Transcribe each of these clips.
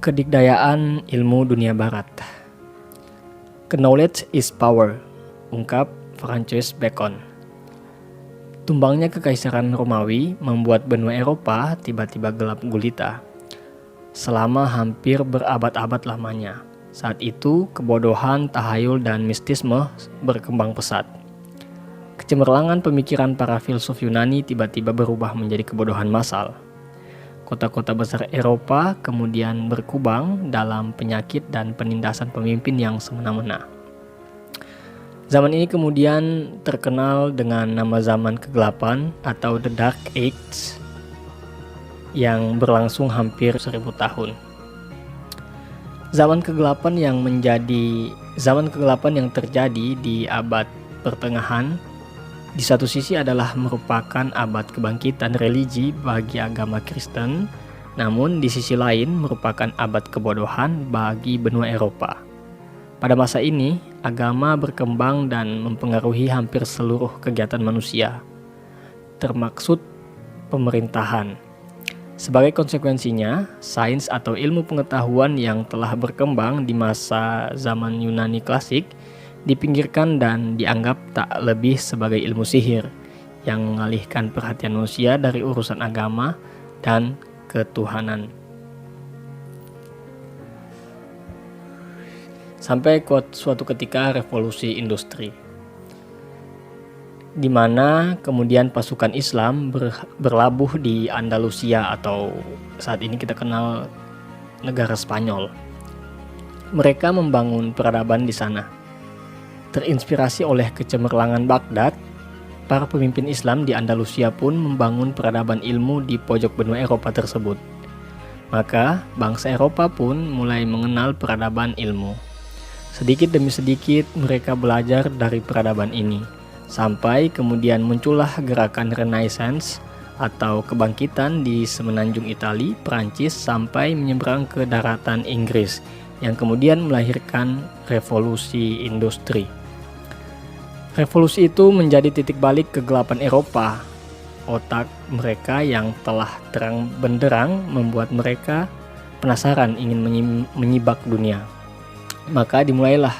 Kedikdayaan ilmu dunia barat. Knowledge is power, ungkap Francis Bacon. Tumbangnya Kekaisaran Romawi membuat benua Eropa tiba-tiba gelap gulita. Selama hampir berabad-abad lamanya. Saat itu, kebodohan, tahayul, dan mistisme berkembang pesat. Kecemerlangan pemikiran para filsuf Yunani tiba-tiba berubah menjadi kebodohan massal. Kota-kota besar Eropa kemudian berkubang dalam penyakit dan penindasan pemimpin yang semena-mena. Zaman ini kemudian terkenal dengan nama zaman kegelapan atau The Dark Age yang berlangsung hampir 1000 tahun. Zaman kegelapan yang terjadi di abad pertengahan di satu sisi adalah merupakan abad kebangkitan religi bagi agama Kristen, namun di sisi lain merupakan abad kebodohan bagi benua Eropa. Pada masa ini, agama berkembang dan mempengaruhi hampir seluruh kegiatan manusia, termaksud pemerintahan. Sebagai konsekuensinya, sains atau ilmu pengetahuan yang telah berkembang di masa zaman Yunani klasik dipinggirkan dan dianggap tak lebih sebagai ilmu sihir yang mengalihkan perhatian manusia dari urusan agama dan ketuhanan. Sampai suatu ketika revolusi industri, di mana kemudian pasukan Islam berlabuh di Andalusia atau saat ini kita kenal negara Spanyol. Mereka membangun peradaban di sana. Terinspirasi oleh kecemerlangan Baghdad, para pemimpin Islam di Andalusia pun membangun peradaban ilmu di pojok benua Eropa tersebut. Maka, bangsa Eropa pun mulai mengenal peradaban ilmu. Sedikit demi sedikit mereka belajar dari peradaban ini, sampai kemudian muncullah gerakan Renaissance atau kebangkitan di semenanjung Italia, Prancis, sampai menyeberang ke daratan Inggris, yang kemudian melahirkan revolusi industri. Revolusi itu menjadi titik balik kegelapan Eropa. Otak mereka yang telah terang benderang membuat mereka penasaran ingin menyibak dunia. Maka dimulailah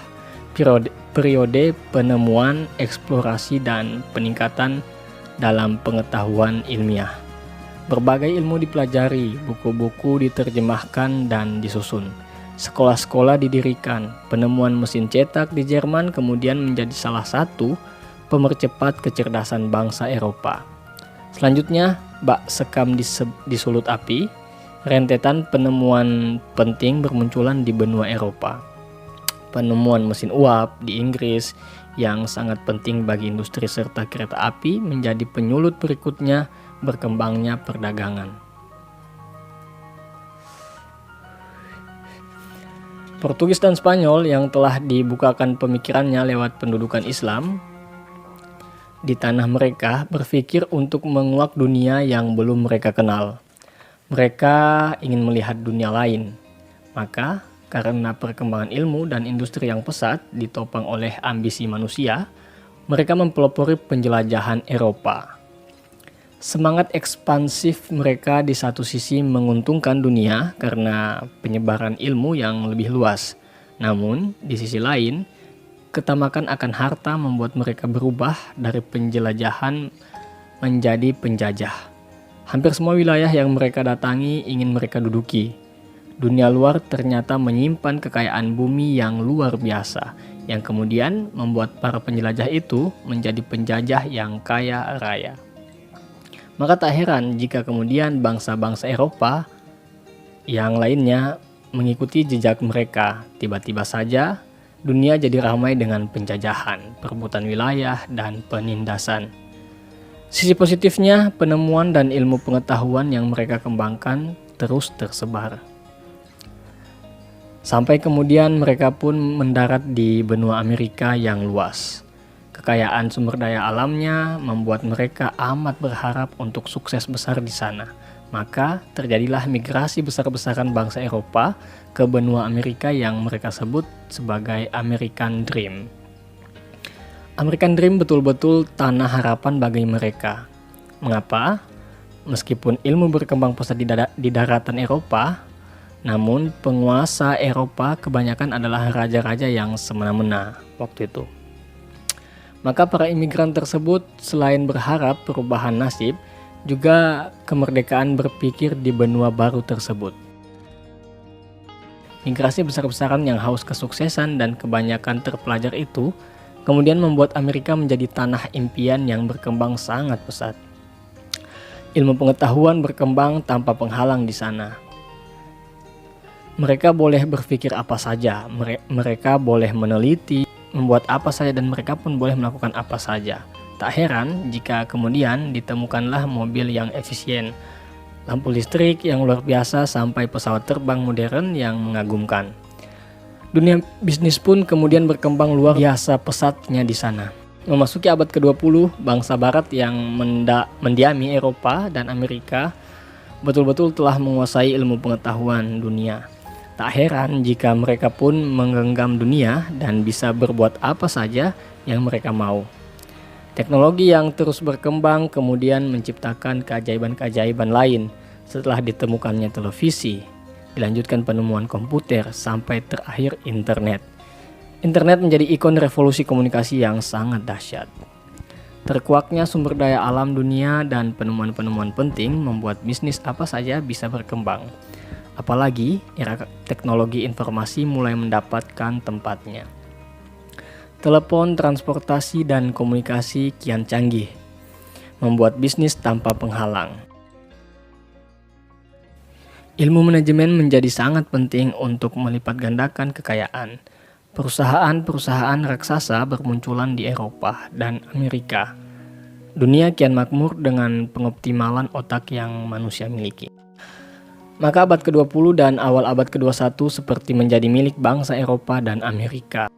periode penemuan, eksplorasi, dan peningkatan dalam pengetahuan ilmiah. Berbagai ilmu dipelajari, buku-buku diterjemahkan dan disusun. Sekolah-sekolah didirikan. Penemuan mesin cetak di Jerman kemudian menjadi salah satu pemercepat kecerdasan bangsa Eropa. Selanjutnya, bak sekam disulut api. Rentetan penemuan penting bermunculan di benua Eropa. Penemuan mesin uap di Inggris yang sangat penting bagi industri serta kereta api menjadi penyulut berikutnya berkembangnya perdagangan. Portugis dan Spanyol yang telah dibukakan pemikirannya lewat pendudukan Islam di tanah mereka berpikir untuk menguak dunia yang belum mereka kenal. Mereka ingin melihat dunia lain. Maka, karena perkembangan ilmu dan industri yang pesat ditopang oleh ambisi manusia, mereka mempelopori penjelajahan Eropa. Semangat ekspansif mereka di satu sisi menguntungkan dunia karena penyebaran ilmu yang lebih luas. Namun, di sisi lain, ketamakan akan harta membuat mereka berubah dari penjelajahan menjadi penjajah. Hampir semua wilayah yang mereka datangi ingin mereka duduki. Dunia luar ternyata menyimpan kekayaan bumi yang luar biasa, yang kemudian membuat para penjelajah itu menjadi penjajah yang kaya raya. Maka tak heran jika kemudian bangsa-bangsa Eropa yang lainnya mengikuti jejak mereka. Tiba-tiba saja dunia jadi ramai dengan penjajahan, perebutan wilayah, dan penindasan. Sisi positifnya, penemuan dan ilmu pengetahuan yang mereka kembangkan terus tersebar. Sampai kemudian mereka pun mendarat di benua Amerika yang luas. Kekayaan sumber daya alamnya membuat mereka amat berharap untuk sukses besar di sana. Maka terjadilah migrasi besar-besaran bangsa Eropa ke benua Amerika yang mereka sebut sebagai American Dream. American Dream betul-betul tanah harapan bagi mereka. Mengapa? Meskipun ilmu berkembang pesat di daratan Eropa, Namun penguasa Eropa kebanyakan adalah raja-raja yang semena-mena waktu itu. Maka para imigran tersebut selain berharap perubahan nasib, juga kemerdekaan berpikir di benua baru tersebut. Migrasi besar-besaran yang haus kesuksesan dan kebanyakan terpelajar itu kemudian membuat Amerika menjadi tanah impian yang berkembang sangat pesat. Ilmu pengetahuan berkembang tanpa penghalang di sana. Mereka boleh berpikir apa saja, mereka boleh meneliti, membuat apa saja, dan mereka pun boleh melakukan apa saja. Tak heran jika kemudian ditemukanlah mobil yang efisien, lampu listrik yang luar biasa, sampai pesawat terbang modern yang mengagumkan. Dunia bisnis pun kemudian berkembang luar biasa pesatnya di sana. Memasuki abad ke-20, bangsa barat yang mendiami Eropa dan Amerika betul-betul telah menguasai ilmu pengetahuan dunia. Tak heran jika mereka pun menggenggam dunia dan bisa berbuat apa saja yang mereka mau. Teknologi yang terus berkembang kemudian menciptakan keajaiban-keajaiban lain setelah ditemukannya televisi, dilanjutkan penemuan komputer, sampai terakhir internet. Internet menjadi ikon revolusi komunikasi yang sangat dahsyat. Terkuaknya sumber daya alam dunia dan penemuan-penemuan penting membuat bisnis apa saja bisa berkembang. Apalagi era teknologi informasi mulai mendapatkan tempatnya. Telepon, transportasi, dan komunikasi kian canggih, membuat bisnis tanpa penghalang. Ilmu manajemen menjadi sangat penting untuk melipat gandakan kekayaan. Perusahaan-perusahaan raksasa bermunculan di Eropa dan Amerika. Dunia kian makmur dengan pengoptimalan otak yang manusia miliki. Maka abad ke-20 dan awal abad ke-21 seperti menjadi milik bangsa Eropa dan Amerika.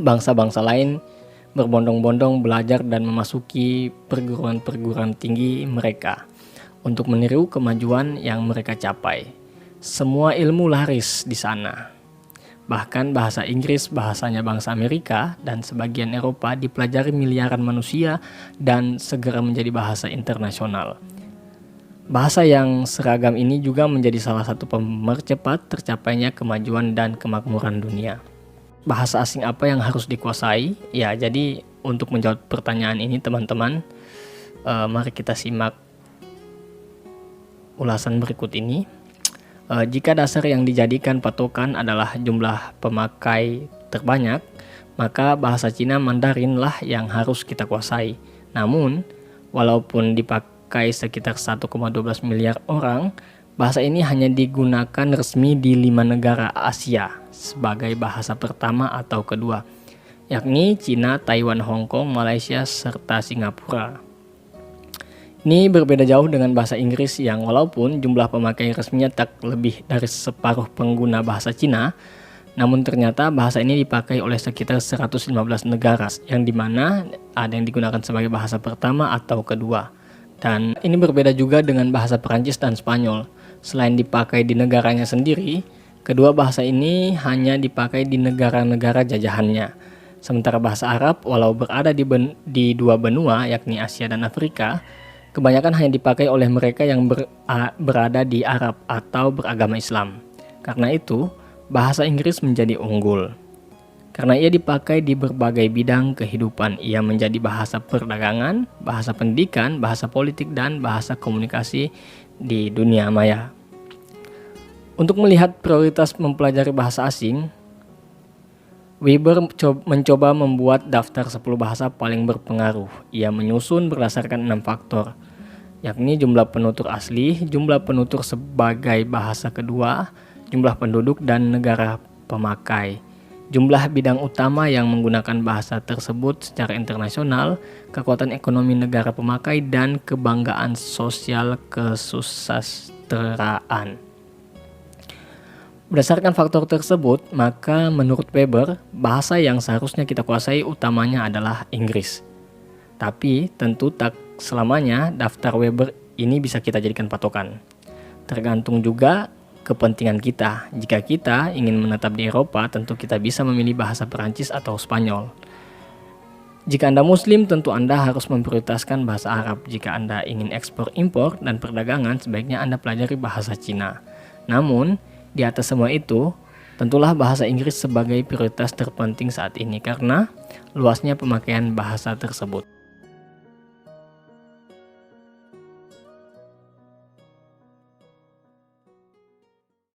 Bangsa-bangsa lain berbondong-bondong belajar dan memasuki perguruan-perguruan tinggi mereka untuk meniru kemajuan yang mereka capai. Semua ilmu laris di sana. Bahkan bahasa Inggris, bahasanya bangsa Amerika dan sebagian Eropa, dipelajari miliaran manusia dan segera menjadi bahasa internasional. Bahasa yang seragam ini juga menjadi salah satu pemercepat tercapainya kemajuan dan kemakmuran dunia. Bahasa asing apa yang harus dikuasai? Ya, jadi untuk menjawab pertanyaan ini teman-teman, mari kita simak ulasan berikut ini. Jika dasar yang dijadikan patokan adalah jumlah pemakai terbanyak, maka bahasa Cina Mandarin lah yang harus kita kuasai. Namun, walaupun dipakai sekitar 1,12 miliar orang, bahasa ini hanya digunakan resmi di 5 negara Asia sebagai bahasa pertama atau kedua, yakni Cina, Taiwan, Hong Kong, Malaysia, serta Singapura. Ini berbeda jauh dengan bahasa Inggris yang walaupun jumlah pemakai resminya tak lebih dari separuh pengguna bahasa Cina, namun ternyata bahasa ini dipakai oleh sekitar 115 negara, yang dimana ada yang digunakan sebagai bahasa pertama atau kedua. Dan ini berbeda juga dengan bahasa Perancis dan Spanyol. Selain dipakai di negaranya sendiri, kedua bahasa ini hanya dipakai di negara-negara jajahannya. Sementara bahasa Arab, walau berada di dua benua, yakni Asia dan Afrika, kebanyakan hanya dipakai oleh mereka yang berada di Arab atau beragama Islam. Karena itu, bahasa Inggris menjadi unggul. Karena ia dipakai di berbagai bidang kehidupan, ia menjadi bahasa perdagangan, bahasa pendidikan, bahasa politik, dan bahasa komunikasi di dunia maya. Untuk melihat prioritas mempelajari bahasa asing, Weber mencoba membuat daftar 10 bahasa paling berpengaruh. Ia menyusun berdasarkan 6 faktor, yakni jumlah penutur asli, jumlah penutur sebagai bahasa kedua, jumlah penduduk dan negara pemakai, jumlah bidang utama yang menggunakan bahasa tersebut secara internasional, kekuatan ekonomi negara pemakai, dan kebanggaan sosial kesusastraan. Berdasarkan faktor tersebut, maka menurut Weber, bahasa yang seharusnya kita kuasai utamanya adalah Inggris. Tapi tentu tak selamanya daftar Weber ini bisa kita jadikan patokan. Tergantung juga kepentingan kita. Jika kita ingin menetap di Eropa, tentu kita bisa memilih bahasa Perancis atau Spanyol. Jika Anda Muslim, tentu Anda harus memprioritaskan bahasa Arab. Jika Anda ingin ekspor-impor dan perdagangan, sebaiknya Anda pelajari bahasa Cina. Namun, Di atas semua itu, tentulah bahasa Inggris sebagai prioritas terpenting saat ini karena luasnya pemakaian bahasa tersebut.